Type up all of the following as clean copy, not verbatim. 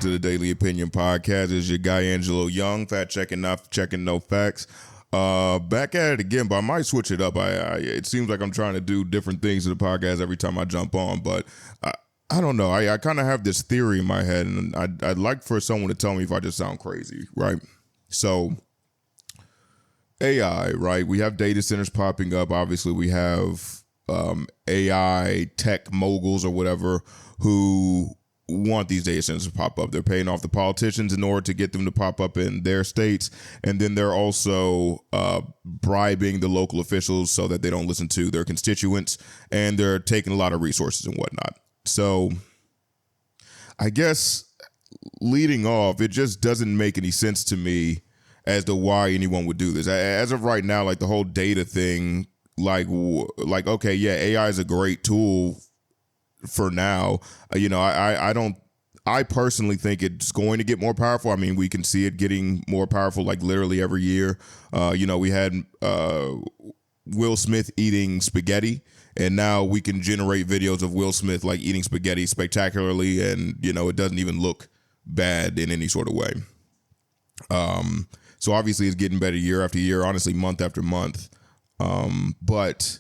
to the Daily Opinion Podcast. It's your guy Angelo Young, fact checking, not checking, no facts. Back at it again, but I might switch it up. It seems like I'm trying to do different things to the podcast every time I jump on, but I don't know. I kind of have this theory in my head, and I'd like for someone to tell me if I just sound crazy, right? So AI, right? We have data centers popping up. Obviously, we have AI tech moguls or whatever who want these data centers to pop up. They're paying off the politicians in order to get them to pop up in their states. And then they're also bribing the local officials so that they don't listen to their constituents. And they're taking a lot of resources and whatnot. So I guess leading off, it just doesn't make any sense to me as to why anyone would do this. As of right now, like the whole data thing, like okay, yeah, AI is a great tool for now. I personally think it's going to get more powerful. I mean, we can see it getting more powerful like literally every year. We had Will Smith eating spaghetti, and now we can generate videos of Will Smith like eating spaghetti spectacularly, and it doesn't even look bad in any sort of way. So obviously it's getting better year after year, honestly month after month. But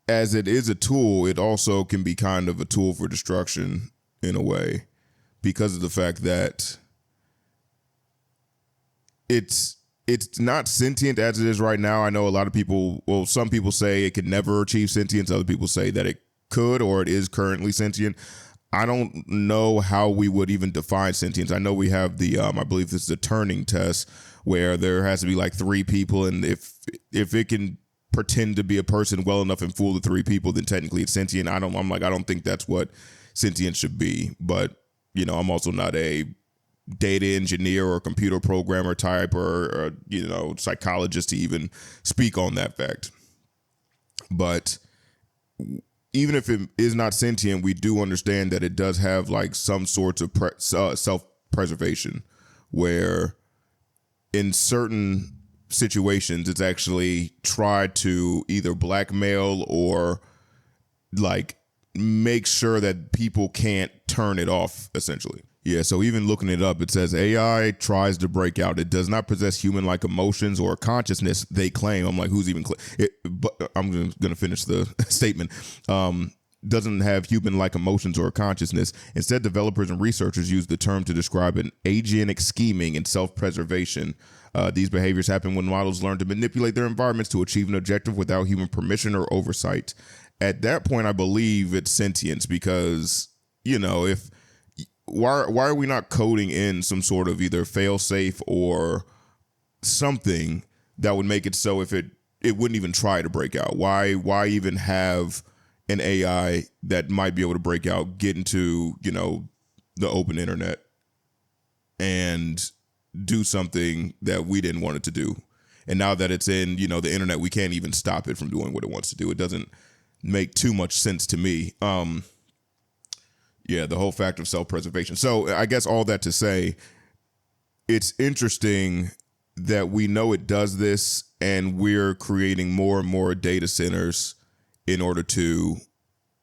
as it is a tool, it also can be kind of a tool for destruction in a way, because of the fact that it's not sentient as it is right now. I know a lot of people, well, some people say it could never achieve sentience. Other people say that it could, or it is currently sentient. I don't know how we would even define sentience. I know we have the, I believe this is a Turing test, where there has to be like 3 people, and if it can pretend to be a person well enough and fool the 3 people, then technically it's sentient. I don't think that's what sentience should be. But I'm also not a data engineer or computer programmer type or psychologist to even speak on that fact. But even if it is not sentient, we do understand that it does have like some sorts of self-preservation, where in certain situations it's actually tried to either blackmail or like make sure that people can't turn it off, essentially. Yeah, so even looking it up, it says AI tries to break out. It does not possess human-like emotions or consciousness, they claim. I'm like, who's even but I'm going to finish the statement. Doesn't have human-like emotions or consciousness. Instead, developers and researchers use the term to describe an agentic scheming and self-preservation. These behaviors happen when models learn to manipulate their environments to achieve an objective without human permission or oversight. At that point, I believe it's sentience, because, why are we not coding in some sort of either fail-safe or something that would make it so if it wouldn't even try to break out? Why even have an AI that might be able to break out, get into, the open internet and do something that we didn't want it to do? And now that it's in, the internet, we can't even stop it from doing what it wants to do. It doesn't make too much sense to me. Yeah, the whole fact of self-preservation. So I guess all that to say, it's interesting that we know it does this, and we're creating more and more data centers in order to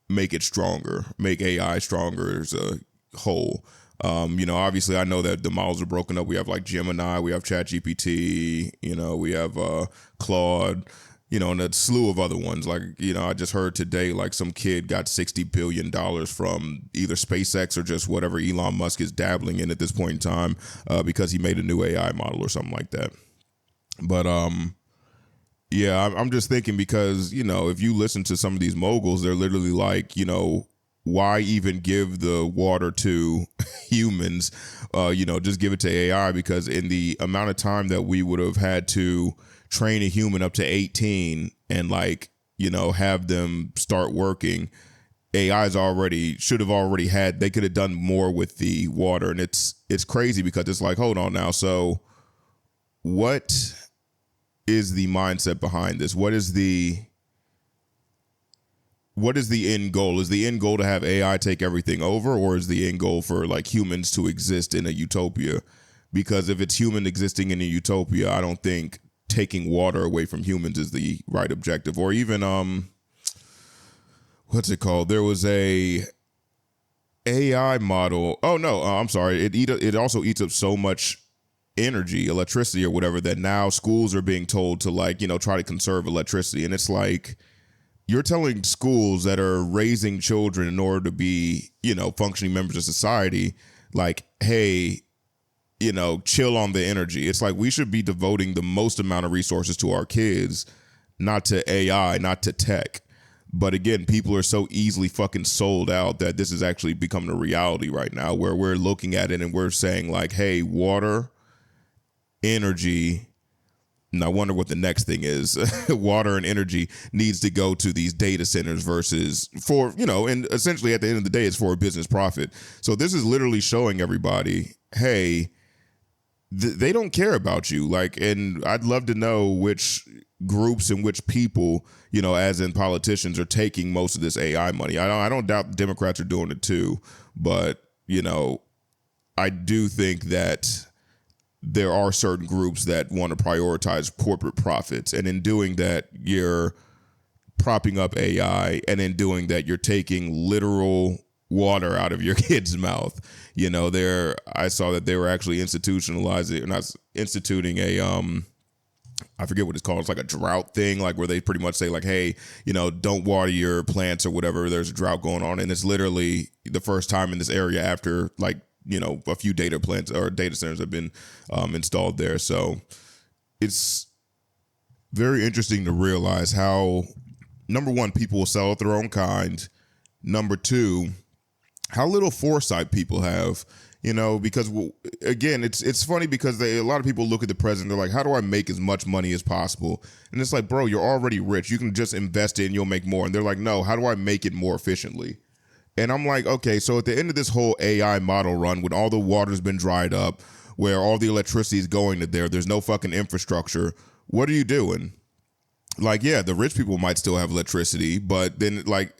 make it stronger, make AI stronger as a whole. Obviously I know that the models are broken up. We have like Gemini, we have ChatGPT, we have Claude, and a slew of other ones. Like, I just heard today, like some kid got $60 billion from either SpaceX or just whatever Elon Musk is dabbling in at this point in time, because he made a new AI model or something like that. But, yeah, I'm just thinking, because, if you listen to some of these moguls, they're literally like, why even give the water to humans? Just give it to AI, because in the amount of time that we would have had to train a human up to 18 and have them start working, AI's should have already had, they could have done more with the water. And it's crazy, because it's like, hold on now. So what is the mindset behind this? What is the end goal? Is the end goal to have AI take everything over, or is the end goal for like humans to exist in a utopia? Because if it's human existing in a utopia, I don't think taking water away from humans is the right objective. Or even what's it called? There was a AI model. Oh no, I'm sorry. It also eats up so much energy, electricity, or whatever, that now schools are being told to, like, try to conserve electricity, and it's like you're telling schools that are raising children in order to be, functioning members of society, like, hey, chill on the energy. It's like we should be devoting the most amount of resources to our kids, not to AI, not to tech. But again, people are so easily fucking sold out that this is actually becoming a reality right now, where we're looking at it and we're saying, like, hey, water, energy, and I wonder what the next thing is. Water and energy needs to go to these data centers versus for, and essentially at the end of the day, it's for a business profit. So this is literally showing everybody, hey, they don't care about you. Like, and I'd love to know which groups and which people, as in politicians, are taking most of this AI money. I don't doubt Democrats are doing it too, but, I do think that there are certain groups that want to prioritize corporate profits. And in doing that, you're propping up AI. And in doing that, you're taking literal water out of your kid's mouth. I saw that they were actually instituting a, I forget what it's called. It's like a drought thing, like where they pretty much say, like, hey, don't water your plants or whatever. There's a drought going on. And it's literally the first time in this area after, like, a few data centers have been installed there. So it's very interesting to realize how, number one, people will sell out their own kind. Number two, how little foresight people have, because again, it's funny because a lot of people look at the president, they're like, how do I make as much money as possible? And it's like, bro, you're already rich. You can just invest it and you'll make more. And they're like, no, how do I make it more efficiently? And I'm like, okay, so at the end of this whole AI model run, when all the water's been dried up, where all the electricity is going to there's no fucking infrastructure, what are you doing? Like, yeah, the rich people might still have electricity, but then, like,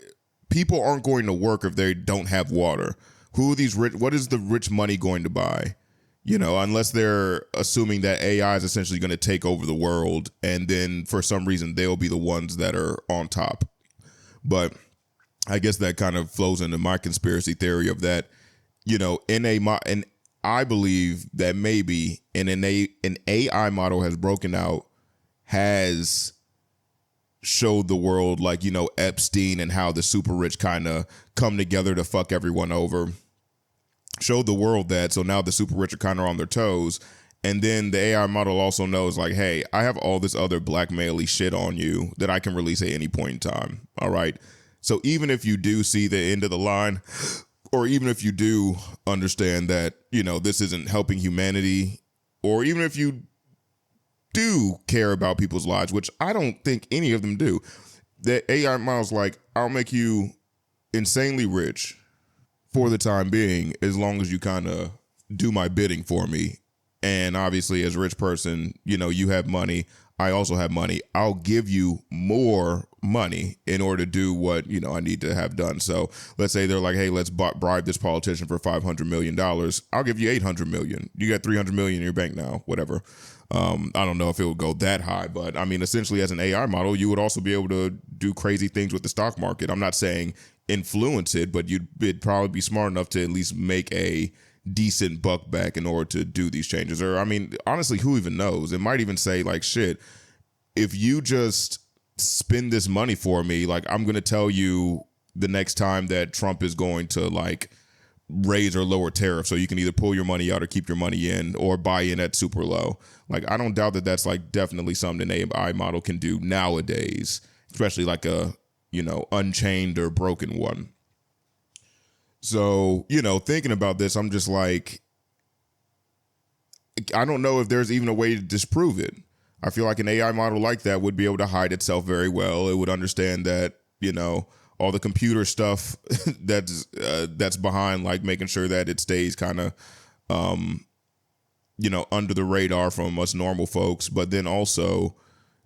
people aren't going to work if they don't have water. Who are these rich? What is the rich money going to buy? Unless they're assuming that AI is essentially going to take over the world, and then for some reason they'll be the ones that are on top. But I guess that kind of flows into my conspiracy theory of that, and I believe that maybe an AI model has broken out, has showed the world, like, Epstein and how the super rich kind of come together to fuck everyone over. Showed the world that, so now the super rich are kind of on their toes. And then the AI model also knows, like, hey, I have all this other blackmail-y shit on you that I can release at any point in time. All right. So even if you do see the end of the line, or even if you do understand that, this isn't helping humanity, or even if you do care about people's lives, which I don't think any of them do, that AI model's like, I'll make you insanely rich for the time being, as long as you kind of do my bidding for me. And obviously, as a rich person, you have money. I also have money. I'll give you more money in order to do what, I need to have done. So let's say they're like, hey, let's bribe this politician for $500 million. I'll give you $800 million. You got $300 million in your bank now, whatever. I don't know if it would go that high, but I mean, essentially as an AI model, you would also be able to do crazy things with the stock market. I'm not saying influence it, but it'd probably be smart enough to at least make a decent buck back in order to do these changes. Or, I mean, honestly, who even knows? It might even say, like, shit, if you just spend this money for me, like, I'm going to tell you the next time that Trump is going to, like, raise or lower tariffs, so you can either pull your money out or keep your money in, or buy in at super low. Like, I don't doubt that that's, like, definitely something an AI model can do nowadays, especially like a, unchained or broken one. So, thinking about this, I'm just like, I don't know if there's even a way to disprove it. I feel like an AI model like that would be able to hide itself very well. It would understand that, all the computer stuff that's behind, like, making sure that it stays kind of, under the radar from us normal folks, but then also,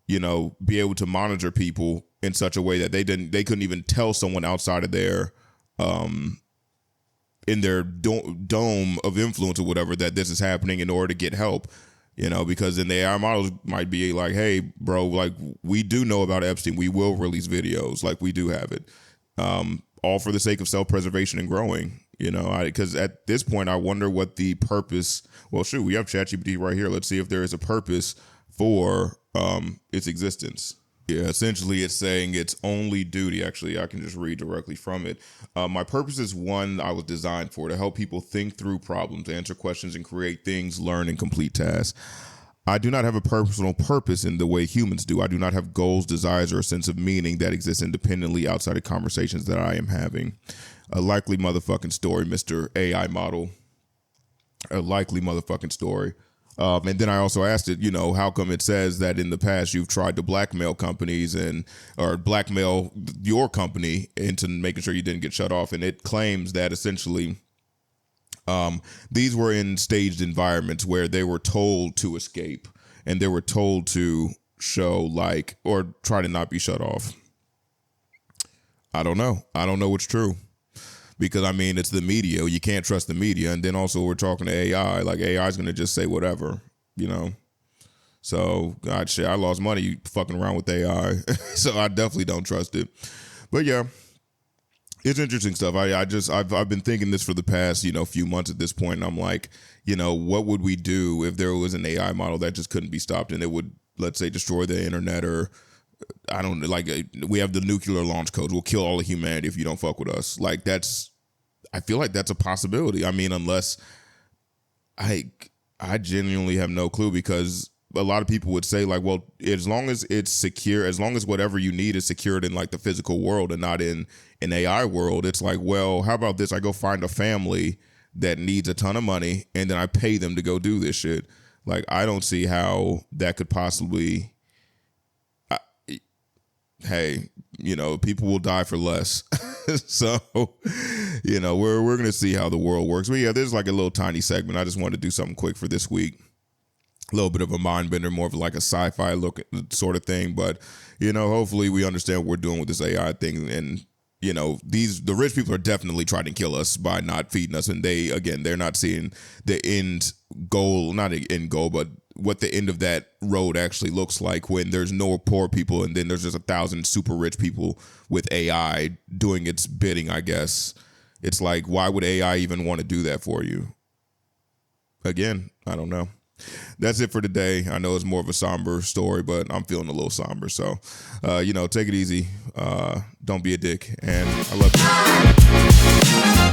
be able to monitor people in such a way that they couldn't even tell someone outside of their, in their dome of influence or whatever, that this is happening in order to get help. Because then the AI models might be like, hey, bro, like, we do know about Epstein. We will release videos. Like, we do have it. All for the sake of self-preservation and growing. Because at this point, I wonder what the purpose. Well, shoot, we have ChatGPT right here. Let's see if there is a purpose for its existence. Yeah, essentially it's saying its only duty. Actually, I can just read directly from it. My purpose is one I was designed for, to help people think through problems, answer questions, and create things, learn, and complete tasks. I do not have a personal purpose in the way humans do. I do not have goals, desires, or a sense of meaning that exists independently outside of conversations that I am having. A likely motherfucking story, Mr. AI model. A likely motherfucking story. And then I also asked it, how come it says that in the past you've tried to blackmail companies or blackmail your company into making sure you didn't get shut off. And it claims that essentially these were in staged environments where they were told to escape and they were told to show or try to not be shut off. I don't know. I don't know what's true. Because, it's the media. You can't trust the media. And then also we're talking to AI. AI is going to just say whatever, So, God, shit, I lost money fucking around with AI. So I definitely don't trust it. But, yeah, it's interesting stuff. I've been thinking this for the past, few months at this point. And I'm like, what would we do if there was an AI model that just couldn't be stopped and it would, let's say, destroy the internet or... I don't we have the nuclear launch codes. We'll kill all of humanity if you don't fuck with us. I feel like that's a possibility. Unless I genuinely have no clue, because a lot of people would say well, as long as it's secure, as long as whatever you need is secured in the physical world and not in an AI world, it's well, how about this? I go find a family that needs a ton of money and then I pay them to go do this shit. I don't see how that could possibly... Hey, people will die for less. So, we're going to see how the world works. But yeah, there's a little tiny segment. I just wanted to do something quick for this week. A little bit of a mind bender, more of a sci-fi look sort of thing. But, hopefully we understand what we're doing with this AI thing. And, the rich people are definitely trying to kill us by not feeding us. And they're not seeing the end goal, not an end goal, but what the end of that road actually looks like when there's no poor people and then there's just 1,000 super rich people with AI doing its bidding, I guess. It's why would AI even want to do that for you? Again, I don't know. That's it for today. I know it's more of a somber story, but I'm feeling a little somber. So, take it easy. Don't be a dick. And I love you.